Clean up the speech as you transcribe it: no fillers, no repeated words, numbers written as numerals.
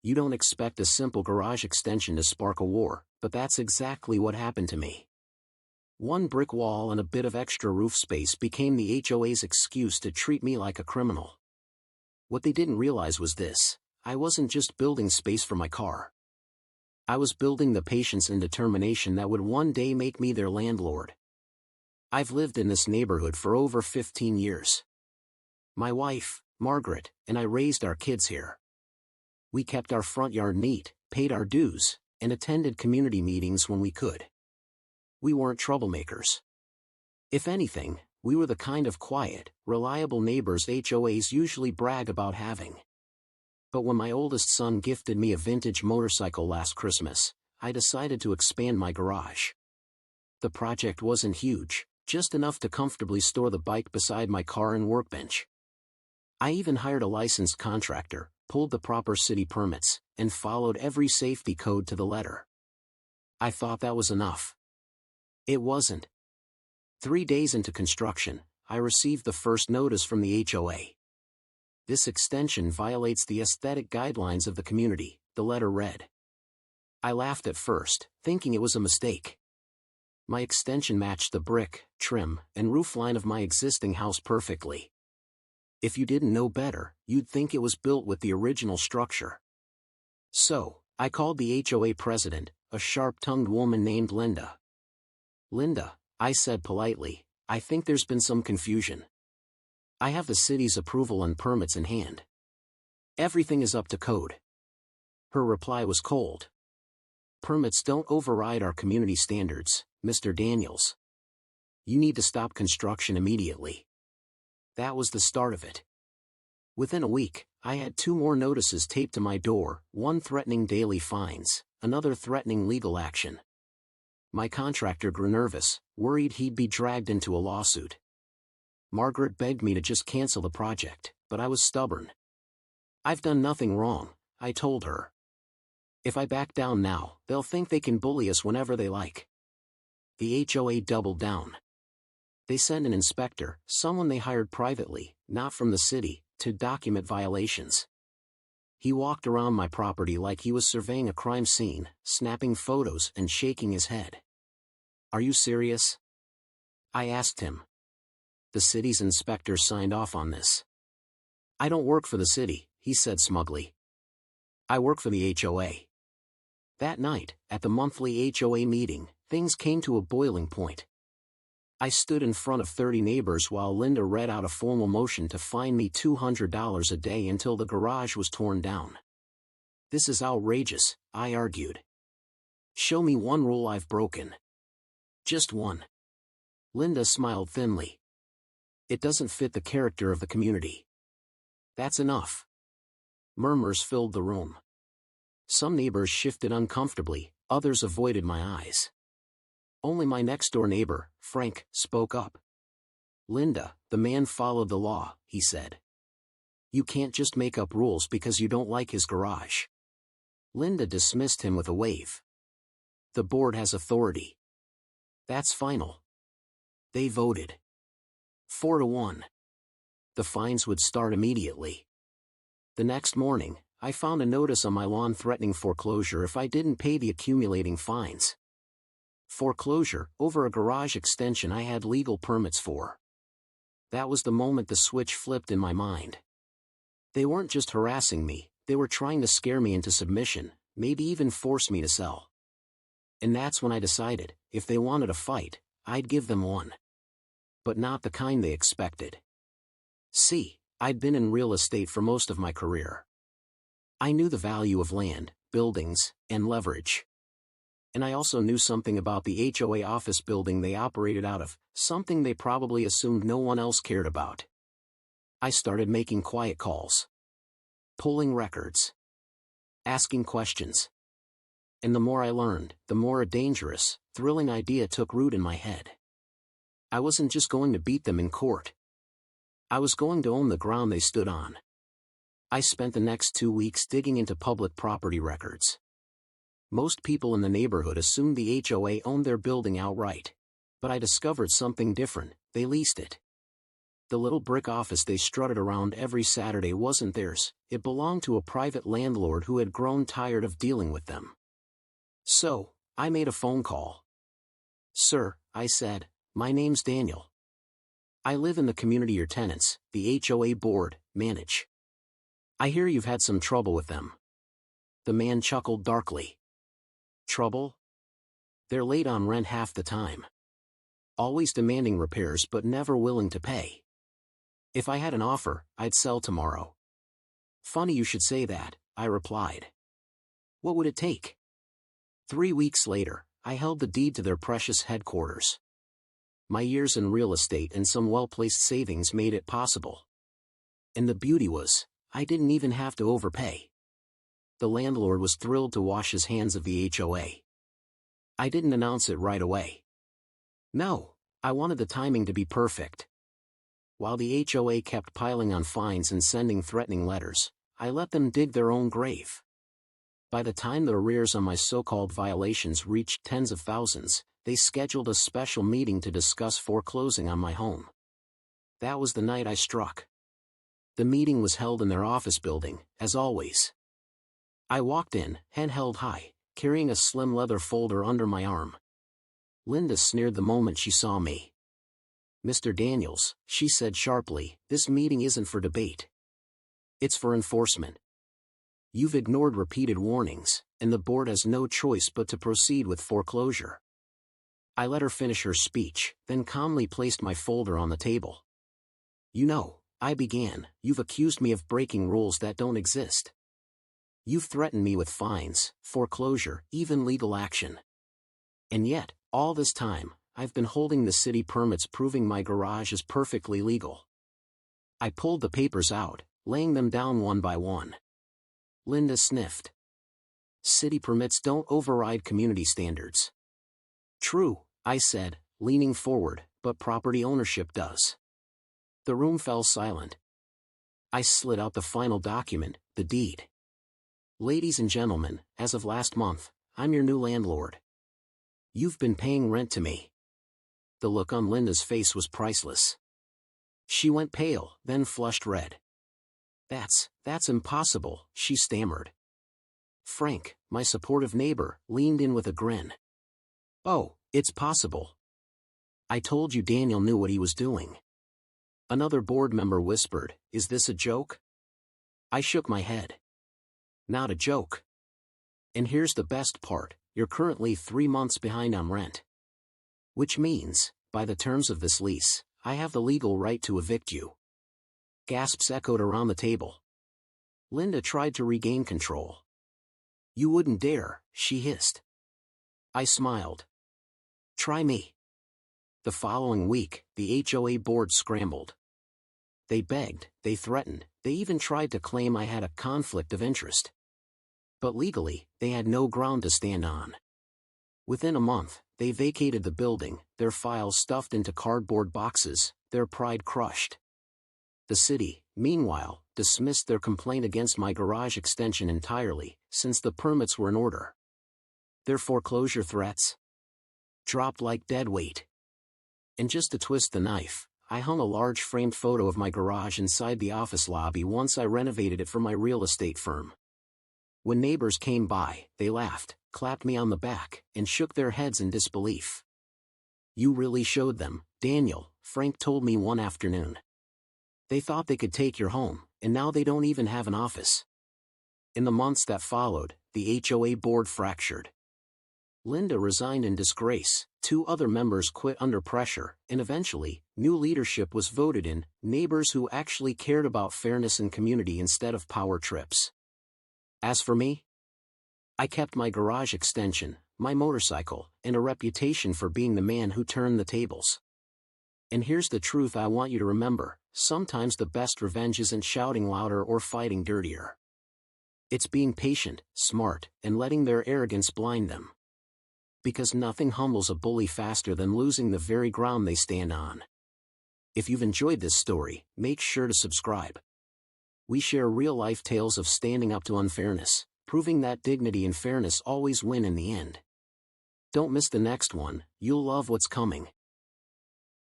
You don't expect a simple garage extension to spark a war, but that's exactly what happened to me. One brick wall and a bit of extra roof space became the HOA's excuse to treat me like a criminal. What they didn't realize was this: I wasn't just building space for my car. I was building the patience and determination that would one day make me their landlord. I've lived in this neighborhood for over 15 years. My wife, Margaret, and I raised our kids here. We kept our front yard neat, paid our dues, and attended community meetings when we could. We weren't troublemakers. If anything, we were the kind of quiet, reliable neighbors HOAs usually brag about having. But when my oldest son gifted me a vintage motorcycle last Christmas, I decided to expand my garage. The project wasn't huge, just enough to comfortably store the bike beside my car and workbench. I even hired a licensed contractor, pulled the proper city permits, and followed every safety code to the letter. I thought that was enough. It wasn't. 3 days into construction, I received the first notice from the HOA. This extension violates the aesthetic guidelines of the community, the letter read. I laughed at first, thinking it was a mistake. My extension matched the brick, trim, and roofline of my existing house perfectly. If you didn't know better, you'd think it was built with the original structure. So, I called the HOA president, a sharp-tongued woman named Linda. "Linda," I said politely, "I think there's been some confusion. I have the city's approval and permits in hand. Everything is up to code." Her reply was cold. "Permits don't override our community standards, Mr. Daniels. You need to stop construction immediately." That was the start of it. Within a week, I had 2 more notices taped to my door, one threatening daily fines, another threatening legal action. My contractor grew nervous, worried he'd be dragged into a lawsuit. Margaret begged me to just cancel the project, but I was stubborn. "I've done nothing wrong," I told her. "If I back down now, they'll think they can bully us whenever they like." The HOA doubled down. They sent an inspector, someone they hired privately, not from the city, to document violations. He walked around my property like he was surveying a crime scene, snapping photos and shaking his head. "Are you serious?" I asked him. "The city's inspector signed off on this." "I don't work for the city," he said smugly. "I work for the HOA." That night, at the monthly HOA meeting, things came to a boiling point. I stood in front of 30 neighbors while Linda read out a formal motion to fine me $200 a day until the garage was torn down. "This is outrageous," I argued. "Show me one rule I've broken." "Just one." Linda smiled thinly. "It doesn't fit the character of the community." "That's enough." Murmurs filled the room. Some neighbors shifted uncomfortably, others avoided my eyes. Only my next-door neighbor, Frank, spoke up. "Linda, the man followed the law," he said. "You can't just make up rules because you don't like his garage." Linda dismissed him with a wave. "The board has authority." "That's final." They voted. 4-1. The fines would start immediately. The next morning, I found a notice on my lawn threatening foreclosure if I didn't pay the accumulating fines. Foreclosure over a garage extension I had legal permits for. That was the moment the switch flipped in my mind. They weren't just harassing me, they were trying to scare me into submission, maybe even force me to sell. And that's when I decided, if they wanted a fight, I'd give them one. But not the kind they expected. See, I'd been in real estate for most of my career. I knew the value of land, buildings, and leverage. And I also knew something about the HOA office building they operated out of, something they probably assumed no one else cared about. I started making quiet calls. Pulling records. Asking questions. And the more I learned, the more a dangerous, thrilling idea took root in my head. I wasn't just going to beat them in court. I was going to own the ground they stood on. I spent the next 2 weeks digging into public property records. Most people in the neighborhood assumed the HOA owned their building outright. But I discovered something different: they leased it. The little brick office they strutted around every Saturday wasn't theirs, it belonged to a private landlord who had grown tired of dealing with them. So, I made a phone call. "Sir," I said, "my name's Daniel. I live in the community your tenants, the HOA board, manage. I hear you've had some trouble with them." The man chuckled darkly. "Trouble? They're late on rent half the time. Always demanding repairs but never willing to pay. If I had an offer, I'd sell tomorrow." "Funny you should say that," I replied. "What would it take?" 3 weeks later, I held the deed to their precious headquarters. My years in real estate and some well-placed savings made it possible. And the beauty was, I didn't even have to overpay. The landlord was thrilled to wash his hands of the HOA. I didn't announce it right away. No, I wanted the timing to be perfect. While the HOA kept piling on fines and sending threatening letters, I let them dig their own grave. By the time the arrears on my so-called violations reached tens of thousands, they scheduled a special meeting to discuss foreclosing on my home. That was the night I struck. The meeting was held in their office building, as always. I walked in, head held high, carrying a slim leather folder under my arm. Linda sneered the moment she saw me. "Mr. Daniels," she said sharply, "this meeting isn't for debate. It's for enforcement. You've ignored repeated warnings, and the board has no choice but to proceed with foreclosure." I let her finish her speech, then calmly placed my folder on the table. "You know," I began, "you've accused me of breaking rules that don't exist. You've threatened me with fines, foreclosure, even legal action. And yet, all this time, I've been holding the city permits proving my garage is perfectly legal." I pulled the papers out, laying them down one by one. Linda sniffed. "City permits don't override community standards." "True," I said, leaning forward, "but property ownership does." The room fell silent. I slid out the final document, the deed. "Ladies and gentlemen, as of last month, I'm your new landlord. You've been paying rent to me." The look on Linda's face was priceless. She went pale, then flushed red. That's impossible," she stammered. Frank, my supportive neighbor, leaned in with a grin. "Oh, it's possible. I told you Daniel knew what he was doing." Another board member whispered, "Is this a joke?" I shook my head. "Not a joke. And here's the best part, you're currently 3 months behind on rent. Which means, by the terms of this lease, I have the legal right to evict you." Gasps echoed around the table. Linda tried to regain control. "You wouldn't dare," she hissed. I smiled. "Try me." The following week, the HOA board scrambled. They begged, they threatened, they even tried to claim I had a conflict of interest. But legally, they had no ground to stand on. Within a month, they vacated the building, their files stuffed into cardboard boxes, their pride crushed. The city, meanwhile, dismissed their complaint against my garage extension entirely, since the permits were in order. Their foreclosure threats dropped like dead weight. And just to twist the knife, I hung a large framed photo of my garage inside the office lobby once I renovated it for my real estate firm. When neighbors came by, they laughed, clapped me on the back, and shook their heads in disbelief. "You really showed them, Daniel," Frank told me one afternoon. "They thought they could take your home, and now they don't even have an office." In the months that followed, the HOA board fractured. Linda resigned in disgrace, 2 other members quit under pressure, and eventually, new leadership was voted in, neighbors who actually cared about fairness and community instead of power trips. As for me, I kept my garage extension, my motorcycle, and a reputation for being the man who turned the tables. And here's the truth I want you to remember, sometimes the best revenge isn't shouting louder or fighting dirtier. It's being patient, smart, and letting their arrogance blind them. Because nothing humbles a bully faster than losing the very ground they stand on. If you've enjoyed this story, make sure to subscribe. We share real-life tales of standing up to unfairness, proving that dignity and fairness always win in the end. Don't miss the next one, you'll love what's coming.